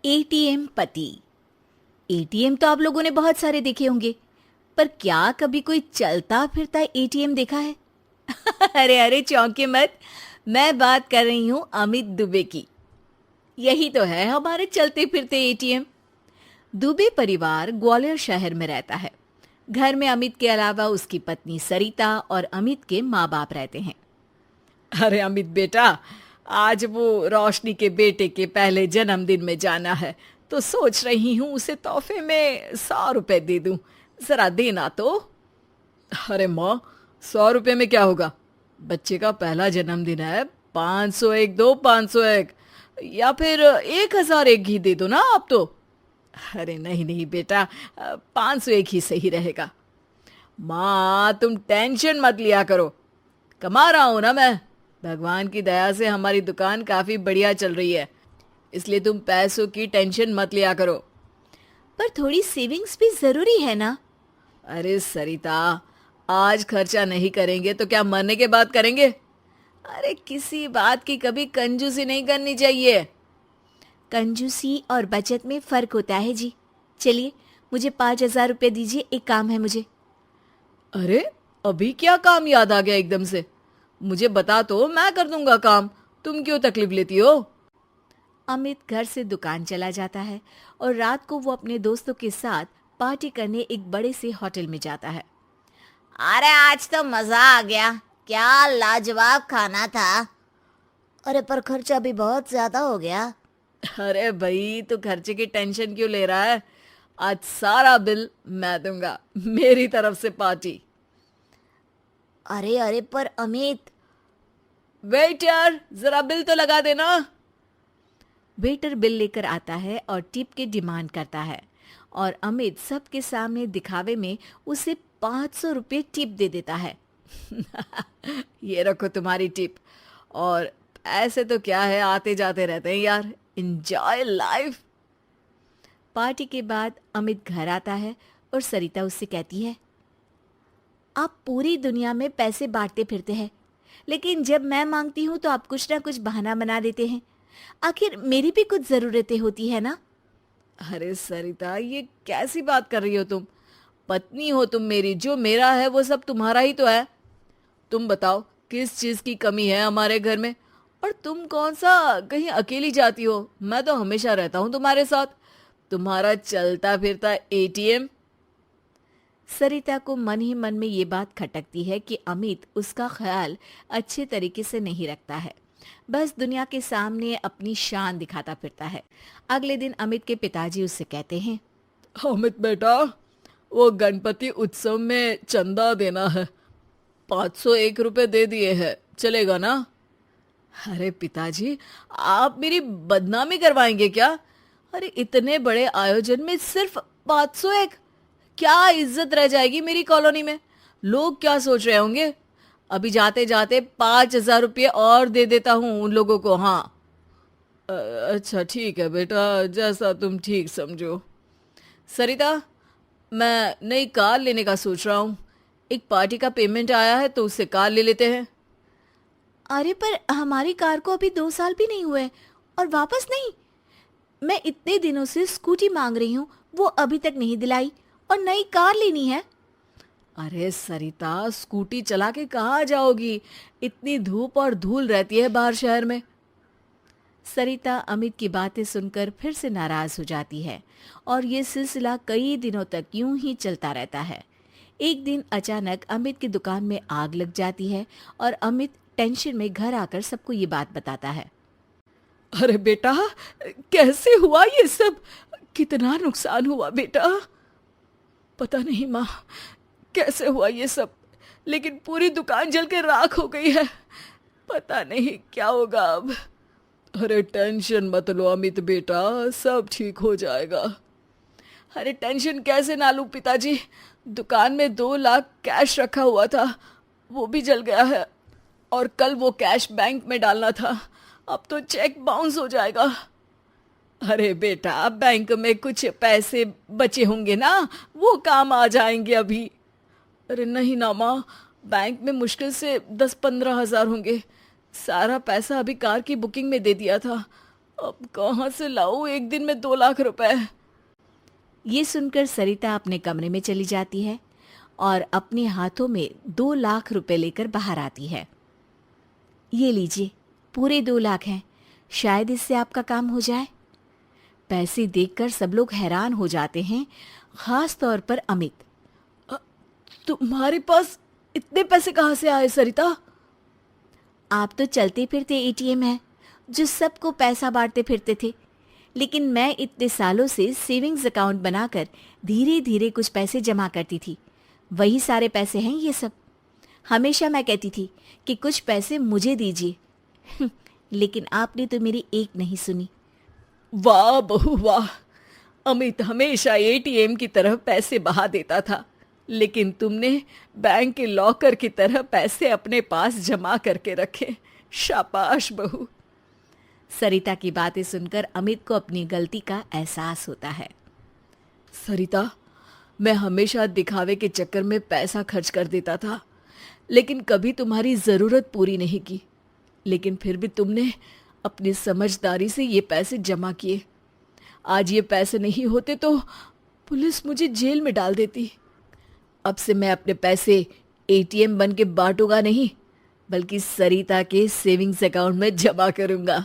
ATM पति। ATM तो आप लोगों ने बहुत सारे देखे होंगे, पर क्या कभी कोई चलता फिरता एटीएम देखा है? अरे अरे चौंके मत, मैं बात कर रही हूँ अमित दुबे की। यही तो है हमारे चलते फिरते एटीएम। दुबे परिवार ग्वालियर शहर में रहता है। घर में अमित के अलावा उसकी पत्नी सरिता और अमित के माँ बाप रहते हैं। अरे अमित बेटा, आज वो रोशनी के बेटे के पहले जन्मदिन में जाना है, तो सोच रही हूँ उसे तोहफे में 100 रुपए दे दूँ। जरा देना तो। अरे माँ, 100 रुपए में क्या होगा? बच्चे का पहला जन्मदिन है। 501 दो, 501, या फिर 1001 ही दे दो ना आप तो। अरे नहीं नहीं बेटा, 501 ही सही रहेगा। माँ तुम टेंशन मत लिया करो, कमा रहा हूं ना मैं। भगवान की दया से हमारी दुकान काफी बढ़िया चल रही है, इसलिए तुम पैसों की टेंशन मत लिया करो। पर थोड़ी सेविंग्स भी जरूरी है ना? अरे सरिता, आज खर्चा नहीं करेंगे तो क्या मरने के बाद करेंगे? अरे किसी बात की कभी कंजूसी नहीं करनी चाहिए। कंजूसी और बचत में फर्क होता है जी। चलिए, मुझे 5,000 रुपये दीजिए, एक काम है मुझे। अरे अभी क्या काम याद आ गया एकदम से? मुझे बता तो, मैं कर दूंगा काम। तुम क्यों तकलीफ लेती हो? अमित घर से दुकान चला जाता है और रात को वो अपने दोस्तों के साथ पार्टी करने एक बड़े से होटल में जाता है। अरे आज तो मजा आ गया, क्या लाजवाब खाना था। अरे पर खर्चा भी बहुत ज्यादा हो गया। अरे भाई, तू खर्चे की टेंशन क्यों ले रहा है? आज सारा बिल मैं दूंगा, मेरी तरफ से पार्टी। अरे अरे पर अमित। वेटर, जरा बिल तो लगा देना। वेटर बिल लेकर आता है और टिप की डिमांड करता है और अमित सबके सामने दिखावे में उसे 500 रुपये टिप दे देता है। ये रखो तुम्हारी टिप। और ऐसे तो क्या है, आते जाते रहते हैं यार। Enjoy life. पार्टी के बाद अमित घर आता है और सरिता उससे कहती है, आप पूरी दुनिया में पैसे बांटते फिरते हैं, लेकिन जब मैं मांगती हूँ तो आप कुछ ना कुछ बहाना बना देते हैं। आखिर मेरी भी कुछ ज़रूरतें होती है ना? अरे सरिता, ये कैसी बात कर रही हो तुम? पत्नी हो तुम मेरी, जो मेरा है वो सब तुम्हारा ही तो है। तुम बताओ किस चीज की कमी है हमारे घर में? और तुम कौन सा कहीं अकेली जाती हो? मैं तो हमेशा रहता हूँ तुम्हारे साथ। तुम्हारा चलता फिरता एटीएम। सरिता को मन ही मन में ये बात खटकती है कि अमित उसका ख्याल अच्छे तरीके से नहीं रखता है, बस दुनिया के सामने अपनी शान दिखाता फिरता है। अगले दिन अमित के पिताजी उससे कहते हैं, अमित बेटा, वो गणपति उत्सव में चंदा देना है। 501 रुपए दे दिए हैं, चलेगा ना? अरे पिताजी, आप मेरी बदनामी करवाएंगे क्या? अरे इतने बड़े आयोजन में सिर्फ 501? क्या इज्जत रह जाएगी मेरी कॉलोनी में? लोग क्या सोच रहे होंगे? अभी जाते जाते 5,000 रुपये और दे देता हूँ उन लोगों को। हाँ अच्छा ठीक है बेटा, जैसा तुम ठीक समझो। सरिता, मैं नई कार लेने का सोच रहा हूँ। एक पार्टी का पेमेंट आया है तो उससे कार ले लेते हैं। अरे पर हमारी कार को अभी 2 साल भी नहीं हुए और वापस नहीं। मैं इतने दिनों से स्कूटी मांग रही हूँ, वो अभी तक नहीं दिलाई, और नई कार लेनी है। अरे सरिता, स्कूटी चला के कहाँ जाओगी? इतनी धूप और धूल रहती है बाहर शहर में। सरिता अमित की बातें सुनकर फिर से नाराज हो जाती है और ये सिलसिला कई दिनों तक यूं ही चलता रहता है। एक दिन अचानक अमित की दुकान में आग लग जाती है और अमित टेंशन में घर आकर सबको ये बात बताता है। अरे बेटा, कैसे हुआ ये सब? कितना नुकसान हुआ बेटा? पता नहीं माँ, कैसे हुआ ये सब, लेकिन पूरी दुकान जल के राख हो गई है। पता नहीं क्या होगा अब। अरे टेंशन मत लो अमित बेटा, सब ठीक हो जाएगा। अरे टेंशन कैसे ना लूं पिताजी? दुकान में 2 लाख कैश रखा हुआ था, वो भी जल गया है। और कल वो कैश बैंक में डालना था, अब तो चेक बाउंस हो जाएगा। अरे बेटा, बैंक में कुछ पैसे बचे होंगे ना, वो काम आ जाएंगे अभी। अरे नहीं ना माँ, बैंक में मुश्किल से 10-15 हज़ार होंगे। सारा पैसा अभी कार की बुकिंग में दे दिया था, अब कहाँ से लाऊं एक दिन में 2 लाख रुपए? ये सुनकर सरिता अपने कमरे में चली जाती है और अपने हाथों में 2 लाख रुपए लेकर बाहर आती है। ये लीजिए, पूरे 2 लाख हैं, शायद इससे आपका काम हो जाए। पैसे देखकर सब लोग हैरान हो जाते हैं, खास तौर पर अमित। तुम्हारे पास इतने पैसे कहाँ से आए सरिता? आप तो चलते फिरते एटीएम हैं जो सबको पैसा बांटते फिरते थे, लेकिन मैं इतने सालों से सेविंग्स अकाउंट बनाकर धीरे धीरे कुछ पैसे जमा करती थी। वही सारे पैसे हैं ये सब। हमेशा मैं कहती थी कि कुछ पैसे मुझे दीजिए लेकिन आपने तो मेरी एक नहीं सुनी। वाह बहू वाह, अमित हमेशा एटीएम की तरह पैसे बहा देता था, लेकिन तुमने बैंक के लॉकर की तरह पैसे अपने पास जमा करके रखे। शाबाश बहू। सरिता की बातें सुनकर अमित को अपनी गलती का एहसास होता है। सरिता, मैं हमेशा दिखावे के चक्कर में पैसा खर्च कर देता था, लेकिन कभी तुम्हारी ज़रूरत पूरी नहीं की। लेकिन फिर भी तुमने अपनी समझदारी से ये पैसे जमा किए। आज ये पैसे नहीं होते तो पुलिस मुझे जेल में डाल देती। अब से मैं अपने पैसे एटीएम बन के बांटूंगा नहीं, बल्कि सरिता के सेविंग्स अकाउंट में जमा करूंगा।